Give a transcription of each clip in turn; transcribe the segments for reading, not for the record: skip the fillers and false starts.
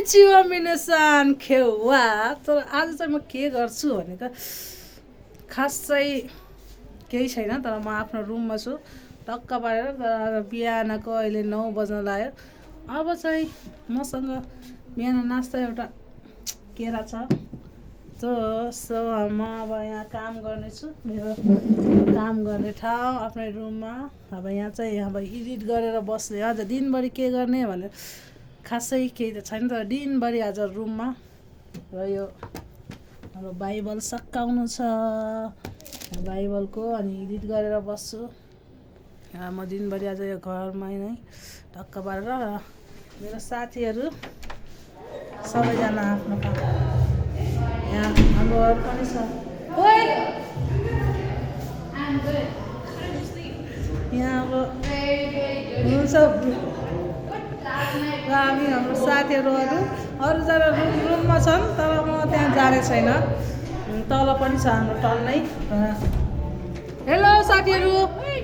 चिवामिनेसन खेवा। तर आज चाहिँ म के गर्छु भनेको खास चाहिँ केही छैन, तर म आफ्नो रुममा छु टक्क पारेर। तर बिहानको अहिले 9 बज्न लाग्यो। अब चाहिँ मसँग बिहान नास्ता एउटा केरा छ। सो म अब यहाँ काम गर्नेछु, मेरो काम गर्ने ठाउँ आफ्नै रुममा। अब यहाँ चाहिँ अब एडिट गरेर बस्ने, आज दिनभरि के गर्ने भनेर खासै केही त छैन। तर दिनभरि आज रुममा र यो हाम्रो बाइबल सकाउनु छ, बाइबलको अनि एडिट गरेर बस्छु। म दिनभरि आज यो घरमै नै टक्क पारेर। मेरो साथीहरू सबैजना आफ्नो काम, यहाँ हाम्रोहरू पनि छ। यहाँ अब हुन्छ र हामी हाम्रो साथीहरू अरूजना रुममा छन्, तर म त्यहाँ जाने छैन। तल पनि छ हाम्रो टल्लै। हेलो साथीहरू,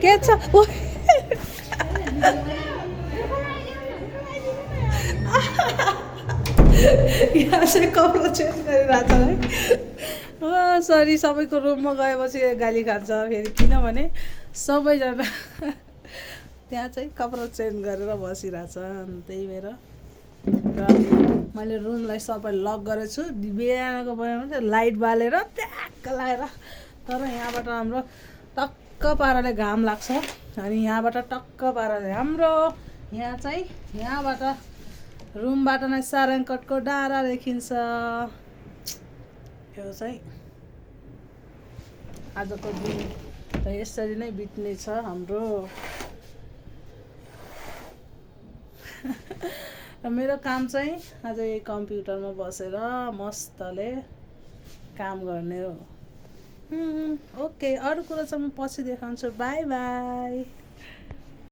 के छ? यहाँ चाहिँ कपडा चेन्ज गरिरहेछ है। सरी, सबैको रुममा गएपछि गाली खान्छ फेरि, किनभने सबैजना त्यहाँ चाहिँ कपडा चेन्ज गरेर बसिरहेछ। अनि त्यही भएर र मैले रुमलाई सबै लक गरेको छु। बिहानको बेलामा लाइट बालेर ट्याक्क लगाएर। तर यहाँबाट हाम्रो टक्क पाराले घाम लाग्छ अनि यहाँबाट टक्क पाराले हाम्रो यहाँ चाहिँ यहाँबाट रुमबाट नै सारङकटको डाँडा देखिन्छ। यो चाहिँ आजको दिन त यसरी नै बित्नेछ हाम्रो। र मेरो काम चाहिँ आज यही कम्प्युटरमा बसेर मस्तले काम गर्ने हो। ओके, अरू कुरा चाहिँ म पछि देखाउँछु। By by.